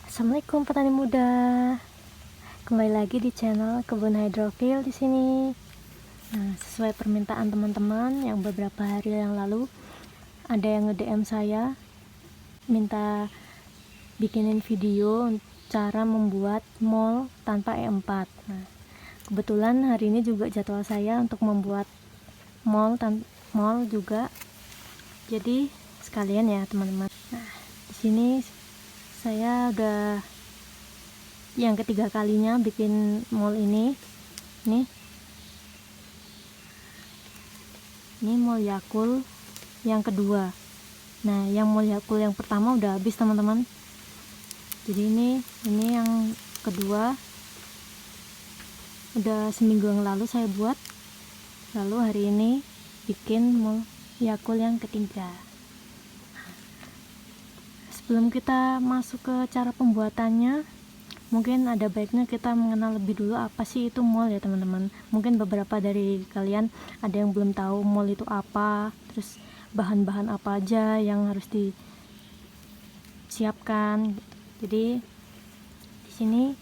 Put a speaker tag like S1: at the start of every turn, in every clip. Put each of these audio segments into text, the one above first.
S1: Assalamualaikum petani muda, kembali lagi di channel Kebun Hydrophil di sini. Nah, sesuai permintaan teman-teman yang beberapa hari yang lalu ada yang nge-DM saya minta bikinin video cara membuat mold tanpa E4. Nah, kebetulan hari ini juga jadwal saya untuk membuat mold juga. Jadi sekalian ya teman-teman. Nah, di sini saya udah yang ketiga kalinya bikin mold ini. Ini mold Yakult yang kedua. Nah, yang mold Yakult yang pertama udah habis teman-teman. Jadi ini yang kedua, udah seminggu yang lalu saya buat. Lalu hari ini bikin mold Yakult yang ketiga. Sebelum kita masuk ke cara pembuatannya, mungkin ada baiknya kita mengenal lebih dulu apa sih itu mold ya teman-teman. Mungkin beberapa dari kalian ada yang belum tahu mold itu apa, terus bahan-bahan apa aja yang harus disiapkan. Jadi di sini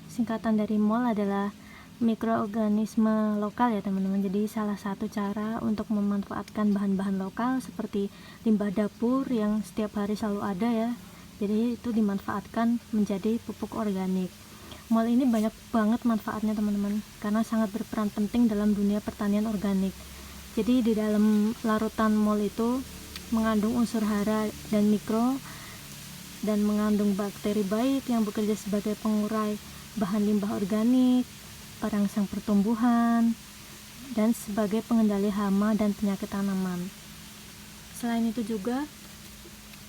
S1: singkatan dari mold adalah mikroorganisme lokal ya teman-teman. Jadi salah satu cara untuk memanfaatkan bahan-bahan lokal seperti limbah dapur yang setiap hari selalu ada ya. Jadi itu dimanfaatkan menjadi pupuk organik. Mold ini banyak banget manfaatnya teman-teman, karena sangat berperan penting dalam dunia pertanian organik. Jadi di dalam larutan mold itu mengandung unsur hara dan mikro, dan mengandung bakteri baik yang bekerja sebagai pengurai bahan limbah organik, perangsang pertumbuhan, dan sebagai pengendali hama dan penyakit tanaman. Selain itu juga,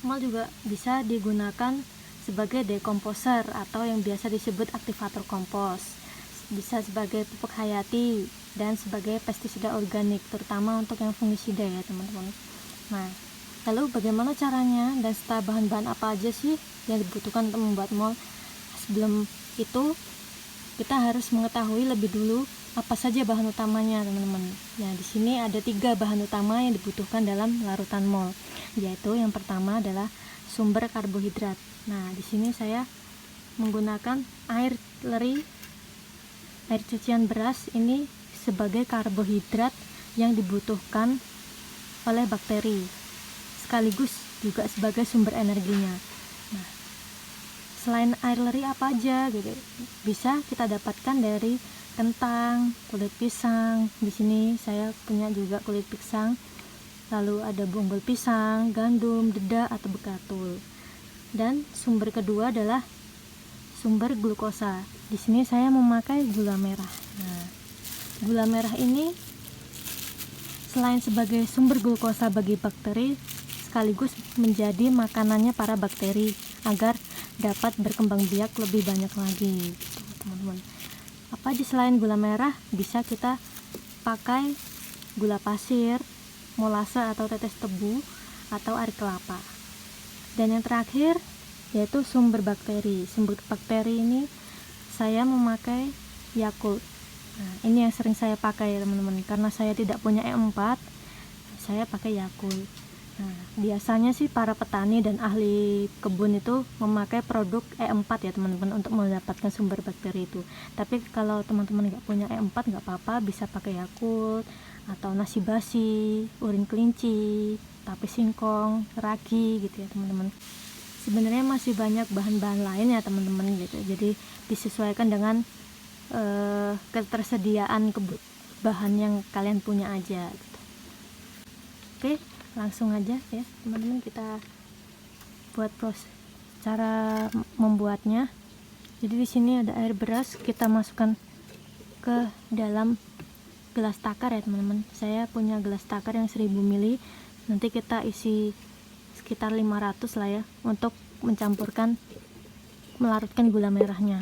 S1: mold juga bisa digunakan sebagai dekomposer atau yang biasa disebut aktivator kompos, bisa sebagai pupuk hayati dan sebagai pestisida organik, terutama untuk yang fungisida ya teman-teman. Nah, lalu bagaimana caranya dan serta bahan-bahan apa aja sih yang dibutuhkan untuk membuat mold? Sebelum itu kita harus mengetahui lebih dulu apa saja bahan utamanya teman-teman. Nah, di sini ada 3 bahan utama yang dibutuhkan dalam larutan mold, yaitu yang pertama adalah sumber karbohidrat. Nah, di sini saya menggunakan air cucian beras ini sebagai karbohidrat yang dibutuhkan oleh bakteri, sekaligus juga sebagai sumber energinya. Nah, selain air leri apa aja gitu bisa kita dapatkan dari kentang, kulit pisang. Di sini saya punya juga kulit pisang. Lalu ada bonggol pisang, gandum, dedak atau bekatul. Dan sumber kedua adalah sumber glukosa. Di sini saya memakai gula merah. Nah, gula merah ini selain sebagai sumber glukosa bagi bakteri, sekaligus menjadi makanannya para bakteri agar dapat berkembang biak lebih banyak lagi teman-teman. Apa aja selain gula merah? Bisa kita pakai gula pasir, molase atau tetes tebu, atau air kelapa. Dan yang terakhir yaitu sumber bakteri. Sumber bakteri ini saya memakai Yakult. Nah, ini yang sering saya pakai ya teman-teman, karena saya tidak punya E4, saya pakai Yakult. Nah, biasanya sih para petani dan ahli kebun itu memakai produk E4 ya teman-teman untuk mendapatkan sumber bakteri itu. Tapi kalau teman-teman nggak punya E4 nggak apa-apa, bisa pakai Yakult atau nasi basi, urin kelinci, tape singkong, ragi gitu ya teman-teman. Sebenarnya masih banyak bahan-bahan lain ya teman-teman gitu. Jadi disesuaikan dengan ketersediaan bahan yang kalian punya aja gitu. Oke, langsung aja ya teman-teman, kita buat proses cara membuatnya. Jadi di sini ada air beras, kita masukkan ke dalam gelas takar ya teman-teman. Saya punya gelas takar yang 1000 ml. Nanti kita isi sekitar 500 lah ya untuk mencampurkan, melarutkan gula merahnya.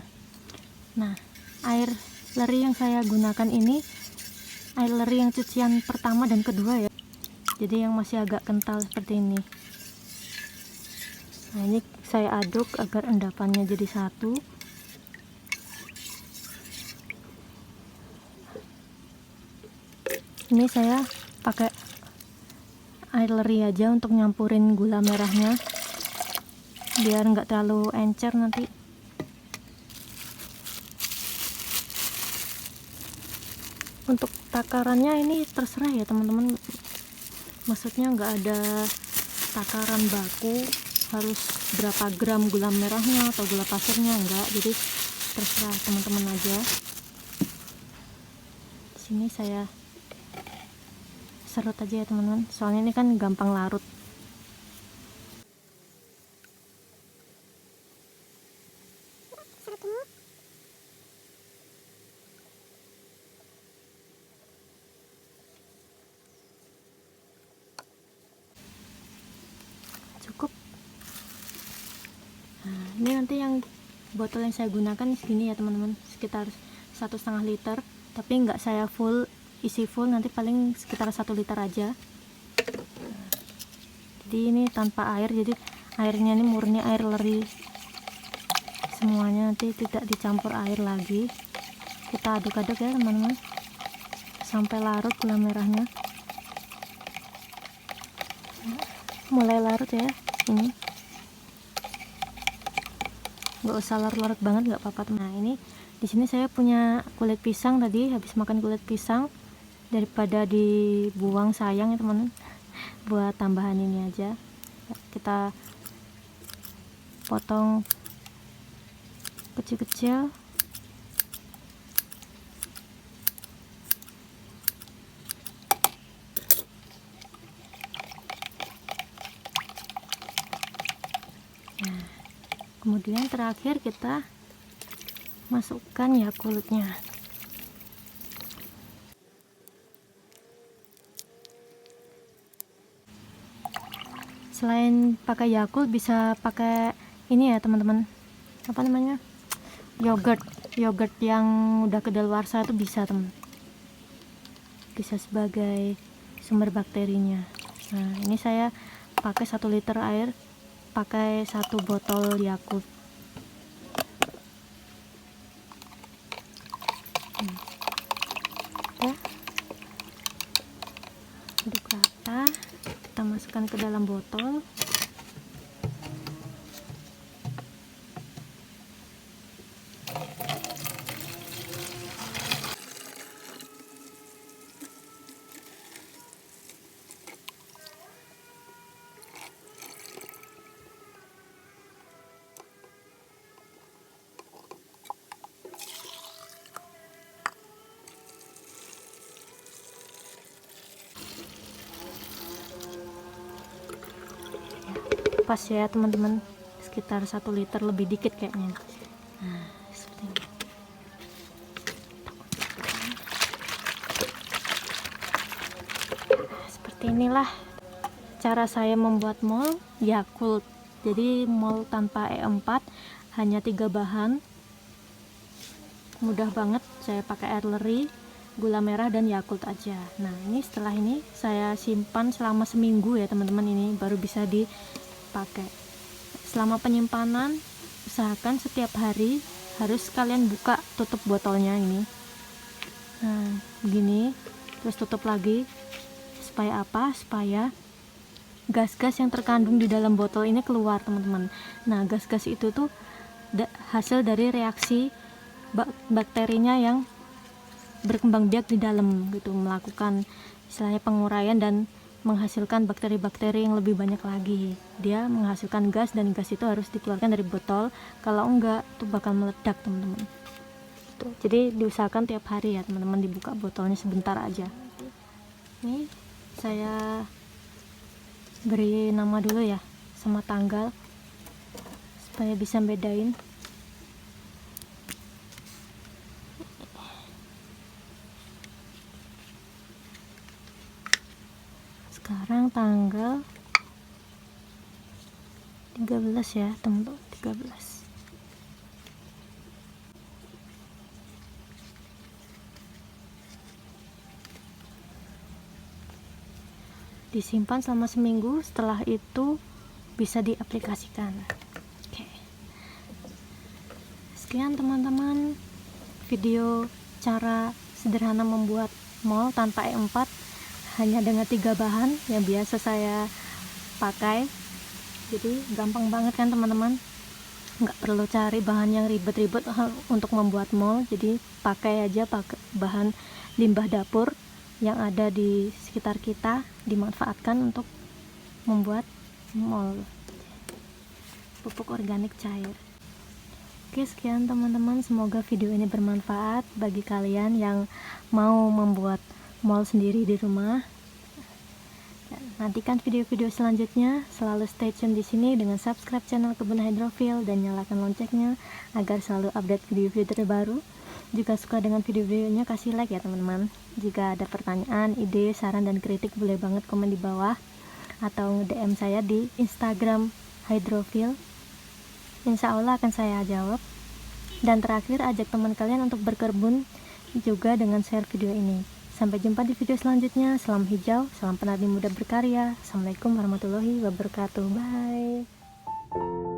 S1: Nah, air leri yang saya gunakan ini air leri yang cucian pertama dan kedua ya. Jadi yang masih agak kental seperti ini. Nah, ini saya aduk agar endapannya jadi satu. Ini saya pakai air leri aja untuk nyampurin gula merahnya biar nggak terlalu encer nanti. Untuk takarannya ini terserah ya teman-teman, maksudnya nggak ada takaran baku harus berapa gram gula merahnya atau gula pasirnya, enggak, jadi terserah teman-teman aja. Di sini saya serut aja ya teman-teman, soalnya ini kan gampang larut. Cukup. Nah, ini nanti yang botol yang saya gunakan segini ya teman-teman, sekitar 1,5 liter, tapi nggak saya isi full, nanti paling sekitar 1 liter aja. Jadi ini tanpa air, jadi airnya ini murni air leri semuanya, nanti tidak dicampur air lagi. Kita aduk-aduk ya teman-teman sampai larut gula merahnya. Mulai larut ya, ini nggak usah larut-larut banget, nggak apa-apa. Nah, ini di sini saya punya kulit pisang, tadi habis makan kulit pisang, daripada dibuang sayang ya teman-teman, buat tambahan ini aja. Kita potong kecil-kecil. Nah, kemudian terakhir kita masukkan Yakultnya. Selain pakai Yakult bisa pakai ini ya teman-teman, apa namanya, yogurt yang udah kedaluarsa itu bisa teman, bisa sebagai sumber bakterinya. Nah, ini saya pakai 1 liter air, pakai 1 botol Yakult. Ya, aduk rata, kita masukkan ke dalam botol. Pas ya teman-teman, sekitar 1 liter lebih dikit kayaknya. Nah, seperti ini. Seperti inilah cara saya membuat mol Yakult. Jadi mol tanpa E4, hanya 3 bahan, mudah banget. Saya pakai air leri, gula merah, dan Yakult aja. Nah, ini setelah ini saya simpan selama seminggu ya teman-teman, ini baru bisa dipakai. Selama penyimpanan usahakan setiap hari harus kalian buka tutup botolnya ini. Nah, begini, terus tutup lagi. Supaya apa? Supaya gas-gas yang terkandung di dalam botol ini keluar teman-teman. Nah, gas-gas itu tuh hasil dari reaksi bakterinya yang berkembang biak di dalam gitu, melakukan istilahnya penguraian dan menghasilkan bakteri-bakteri yang lebih banyak lagi. Dia menghasilkan gas, dan gas itu harus dikeluarkan dari botol, kalau enggak itu bakal meledak teman-teman. Jadi diusahakan tiap hari ya teman-teman dibuka botolnya sebentar aja. Ini saya beri nama dulu ya sama tanggal supaya bisa bedain. Sekarang tanggal 13 ya teman-teman, 13. Disimpan selama seminggu, setelah itu bisa diaplikasikan. Oke. Sekian teman-teman video cara sederhana membuat mall tanpa E4 hanya dengan 3 bahan yang biasa saya pakai. Jadi gampang banget kan teman-teman, nggak perlu cari bahan yang ribet-ribet untuk membuat mall. Jadi pakai bahan limbah dapur yang ada di sekitar kita, dimanfaatkan untuk membuat mall, pupuk organik cair. Oke, sekian teman-teman, semoga video ini bermanfaat bagi kalian yang mau membuat mall sendiri di rumah. Nantikan video-video selanjutnya, selalu stay tune di sini dengan subscribe channel Kebun Hydrofill dan nyalakan loncengnya agar selalu update video-video terbaru. Jika suka dengan video-videonya, kasih like ya teman-teman. Jika ada pertanyaan, ide, saran, dan kritik, boleh banget komen di bawah atau nge-DM saya di Instagram Hydrofill. Insya Allah akan saya jawab. Dan terakhir, ajak teman kalian untuk berkebun juga dengan share video ini. Sampai jumpa di video selanjutnya. Salam hijau, salam penari muda berkarya. Assalamualaikum warahmatullahi wabarakatuh. Bye.